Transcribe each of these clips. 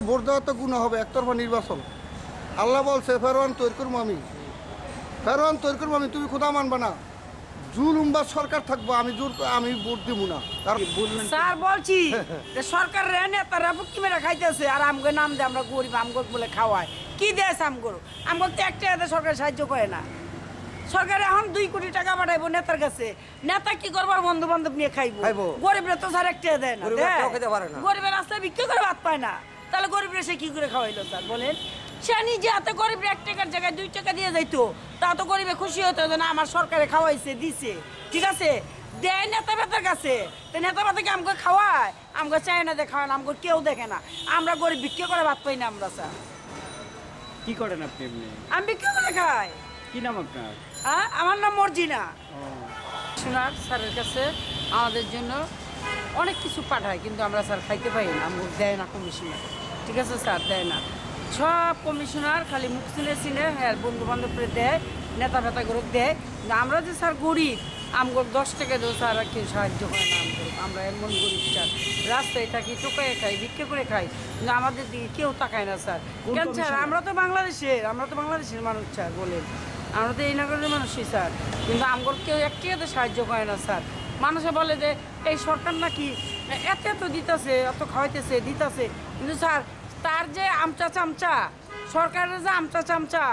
Vote দেওয়া তো গুণা হবে, একতরফা নির্বাচন। আল্লাহ বলছে ফেরওয়ান তৈরি করবো আমি, ফেরওয়ান তৈরি করবো আমি, তুমি খোদা মানবা না। জুলুমবাজ সরকার থাকবো, আমি ভোট দিব না। স্যার বলছি যে সরকার নেতারা বুকি মেরে খাইতেছে আর আমগো নাম দিয়ে আমরা গরিব আমগো বলে খাওয়ায় কি দেয় আমগো তো একটা এতে সরকার সাহায্য করে না। সরকার এখন 2 কোটি টাকা পাঠাইবো নেতার কাছে, নেতা কি করবার বন্ধু বান্ধব নিয়ে খাইবো, গরিবরা তো স্যার একটা দেয় না, গরিবের রাস্তায় বিক্রি করে ভাত পায় না, তাহলে গরিবরা সে কি করে খাওয়াইলো স্যার বলেন? সে নিজে হাতে গরিবের 1 টাকার জায়গায় 2 টাকা দিয়ে যাইতো, তা তো গরিবে খুশি হতো না আমার সরকারে খাওয়াইছে দিছে, ঠিক আছে দেয় নেতা বেতার কাছে। তো নেতা বেতাকে আমাকে খাওয়ায়, আমাকে চায় না যে খাওয়ায় না, আমাকে কেউ দেখে না, আমরা গরিব বিক্রি করে ভাত পাই না আমরা স্যার। কি করেন আপনি? আমি বিক্রি করে খাই। কি নাম আপনার? আমার নাম মর্জিনা। শোনার স্যারের কাছে আমাদের জন্য অনেক কিছু পাঠায়, কিন্তু আমরা স্যার খাইতে পারি না, আমাকে দেয় না কমিশনার, ঠিক আছে স্যার দেয় না। সব কমিশনার খালি মুখ চিনে হ্যাঁ বন্ধু বান্ধবরে দেয়, নেতা ফেতা করে দেয়, আমরা যে স্যার গরিব আমগো 10 টাকা দেবো স্যার আর কেউ সাহায্য করে না আমরা এমন গরিব স্যার, রাস্তায় থাকি টোকায় খাই বিক্রি করে খাই, কিন্তু আমাদের দিকে কেউ তাকায় না স্যার। কেন স্যার আমরা তো বাংলাদেশের মানুষ স্যার বলেন, আমরা তো এই নগরের মানুষই স্যার, কিন্তু আমগোর কেউ একটিতে সাহায্য করে না স্যার। মানুষে বলে যে এই সরকার নাকি এত দিতেছে, এত খাওয়াইতেছে দিতেছে, কিন্তু স্যার তার যে আমচা চামচা সরকারের যে আমচা চামচা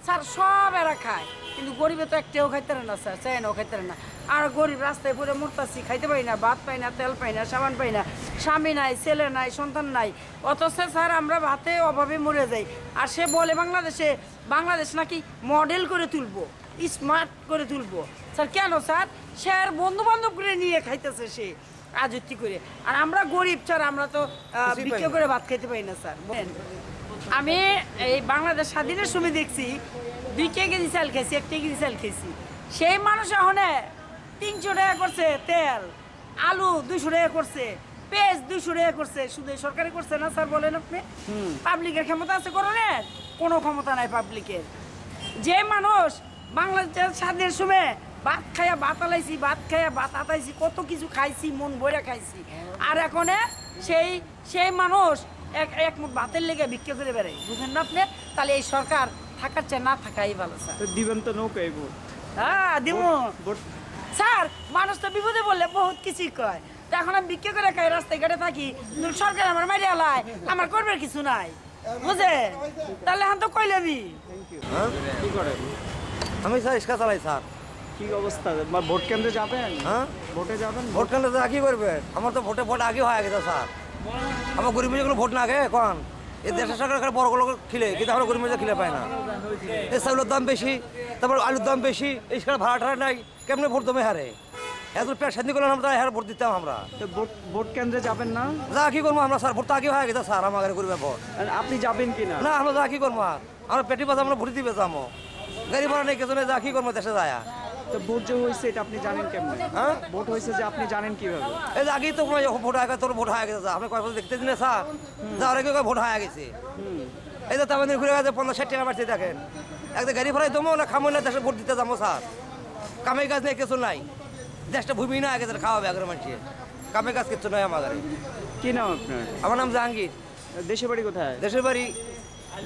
স্যার সব এরা খায়, কিন্তু গরিবে তো একটাও খাইতে না স্যার, চাই নাও খাইতে না। আর গরিব রাস্তায় পরে মরতাছি, খাইতে পাই না, ভাত পাই না, তেল পাই না, সাবান পাই না, স্বামী নাই, ছেলে নাই, সন্তান নাই, অথচ স্যার আমরা ভাতে অভাবে মরে যাই। আর সে বলে বাংলাদেশ নাকি মডেল করে তুলবো, স্মার্ট করে তুলবো স্যার। কেন স্যার? সে আর বন্ধু বান্ধব করে নিয়ে খাইতেছে সে আজত্তি করে, আর আমরা গরিব স্যার, আমরা তো বিক্রি করে ভাত খাইতে পারি না স্যার। আমি এই বাংলাদেশ স্বাধীনের সময় দেখছি 2 কেজি চাল খেয়েছি, 1 কেজি চাল খেয়েছি, সেই মানুষ এখন 300 টাকা করছে তেল, আলু 200 টাকা করছে, পেঁয়াজ 200 টাকা করছে। শুধু সরকারি করছে না স্যার বলেন আপনি? পাবলিকের ক্ষমতা আছে করণের? কোনো ক্ষমতা নাই পাবলিকের। যে মানুষ বাংলাদেশ স্বাধীনের সময় ভাত খাইয়া ভাত আলাইছি, ভাত খাইয়া ভাত আতাইছি, কত কিছু খাইছি, মন ভরে খাইছি, আর এখন সেই মানুষ এক মুঠ ভাতের লেগে বিক্রি করে বেড়ায়, বুঝেন না আপনি? তাহলে এই সরকার থাকার চেয়ে না থাকাই ভালো স্যার। দিবেন তো নৌকায় ভোট? হ্যাঁ দিব স্যার, মানুষ তো বিপদে বললে বহুত কিছুই কয়, তো এখন আমি বিক্রি করে খাই, রাস্তায় ঘাটে থাকি, সরকার আমার মারিয়া লাই, আমার করবার কিছু নাই, বুঝেন? তাহলে এখন তো কইলামই। কি করেন? আমি স্যার রিক্সা চালাই স্যার। কি অবস্থা? ভোট কেন্দ্রে যাবেন? হ্যাঁ ভোটে যাবেন? ভোট কেন্দ্রে যা কি করবে? আমার তো ভোট আগে হয়ে গেছে স্যার। আমার গরিব যেগুলো ভোট না আগে এখন এই দেশের সরকার বড়গুলো খিলে, কিন্তু আমরা গরিব খিলে পাই না। এই চাউলের দাম বেশি, তারপর আলুর দাম বেশি, এই সেখানে ভাড়া টাড়া নাই, কেমনে ভোট দমে হারে? এত পেট শান্তি করলাম আমরা, হারে ভোট দিতাম আমরা। ভোট কেন্দ্রে যাবেন না? যা কি করবো আমরা স্যার, ভোট তো আগে হয়ে গেছে স্যার, আমার গরিবের ভোট। আপনি যাবেন কি না? না আমরা যা কি করবো, আমরা পেটি পাতা আমরা ভোট দিবে যাবো, গাড়ি ভাড়া নেই কিছু নেই, যা কি করবো দেশে যায়। তো ভোট যে হয়েছে এটা আপনি জানেন কেমন? হ্যাঁ ভোট হয়েছে যে আপনি জানেন কিভাবে? এই যে আগেই তো ভোট হয়ে গেছে, তোর ভোট হয়ে গেছে, আপনি কয়েক দেখতে দিন স্যার, যাওয়ার আগে ভোট হয়ে গেছে। এই যে তাদের ঘুরে গেছে 50-60 টাকা বাড়ছে, দেখেন একদম গাড়ি ভাড়াই দমো না খামো না, দেশে ভোট দিতে যাবো স্যার। কামে কাজ নেই কিছু নাই, দেশটা ভূমি না গেছে খাওয়াবে আগের মানুষের, কামে কাজ কিছু নয় আমার। কি নাম আপনার? আমার নাম জাহাঙ্গীর। দেশের বাড়ি কোথায়? দেশের বাড়ি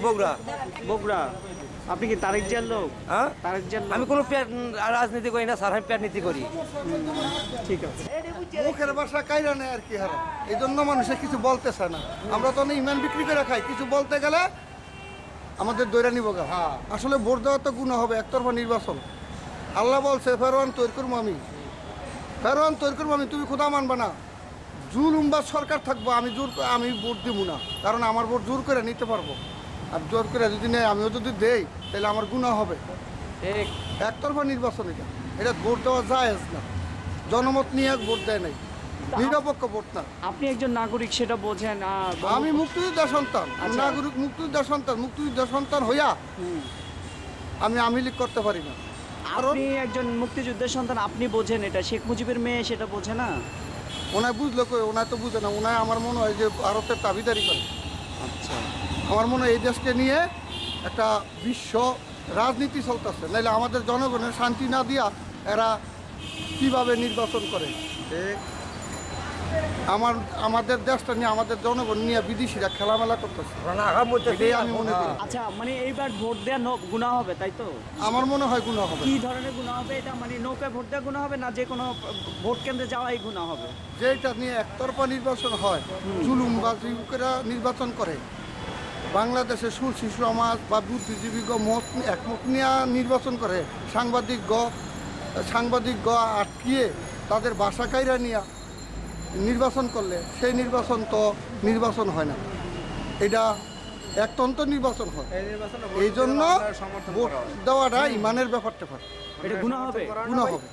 বগুড়া। বগুড়া। আপনি কি তারেক জিয়ার লোক? হ্যাঁ তারেক জিয়ার লোক? আমি কোনো রাজনীতি করি না স্যার, আমি পেটনীতি করি। ঠিক আছে। মুখের ভাষা কাইরা নেই আর কি হারা, এই জন্য মানুষের কিছু বলতেছে না। আমরা তো ইমান বিক্রি করে খাই, কিছু বলতে গেলে আমাদের দৈরা নিব গা। আসলে ভোট দেওয়া তো গুণা হবে, একতরফা নির্বাচন। আল্লাহ বলছে ফেরওয়ান তৈরি করবো আমি, ফেরওয়ান তৈরি করবো আমি, তুমি খোদা মানবা না। জুলুমবাজ সরকার থাকবো, আমি ভোট দিব না, কারণ আমার ভোট জোর করে নিতে পারবো, আর জোর করে যদি নেই আমিও যদি দেই তাহলে আমার গুণা হবে। একতরফা নির্বাচন, এটা ভোট দেওয়া যায় না, জনমত নিয়ে ভোট দেয় নাই, নিরপেক্ষ ভোট না। আপনি একজন নাগরিক সেটা বোঝেন। আমি মুক্তিযোদ্ধার সন্তান, নাগরিক মুক্তিযোদ্ধার সন্তান হইয়া আমি আওয়ামী লীগ করতে পারি না। আপনি একজন মুক্তিযুদ্ধের সন্তান, আপনি বোঝেন এটা, শেখ মুজিবের মেয়ে সেটা বোঝে না। ওনায় বুঝলো কই? ওনায় তো বুঝে না। ওনায় আমার মনে হয় যে ভারতের দাবিদারি করে। আচ্ছা, আমার মনে হয় এই দেশকে নিয়ে একটা বিশ্ব রাজনীতি চলতেছে, নাহলে আমাদের জনগণের শান্তি না দিয়া এরা কিভাবে নির্বাচন করে। আমাদের দেশটা নিয়ে আমাদের জনগণ নিয়ে বিদেশিরা খেলামেলা করতেছে না আগাম বলতেছি এটাই আমি মনে করি। আচ্ছা মানে এইবার ভোট দেওয়া গুনাহ হবে তাই তো? আমার মনে হয় গুনাহ হবে। কি ধরনের গুনাহ হবে এটা, মানে নৌকায় ভোট দেওয়া গুনাহ হবে না যে কোনো ভোট কেন্দ্রে যাওয়াই গুনাহ হবে? যেটা নিয়ে একতরফা নির্বাচন হয়, জুলুমবাজিরা নির্বাচন করে, বাংলাদেশে সুশীল সমাজ বা বুদ্ধিজীবী একমত নিয়ে নির্বাচন করে, সাংবাদিক আটকিয়ে তাদের বাসা কাইরা নিয়ে নির্বাচন করলে সেই নির্বাচন তো নির্বাচন হয় না, এটা একতন্ত্র নির্বাচন হয়। এই জন্য ভোট দেওয়াটা ইমানের ব্যাপারটা এটা গুনাহ হবে? গুনাহ হবে।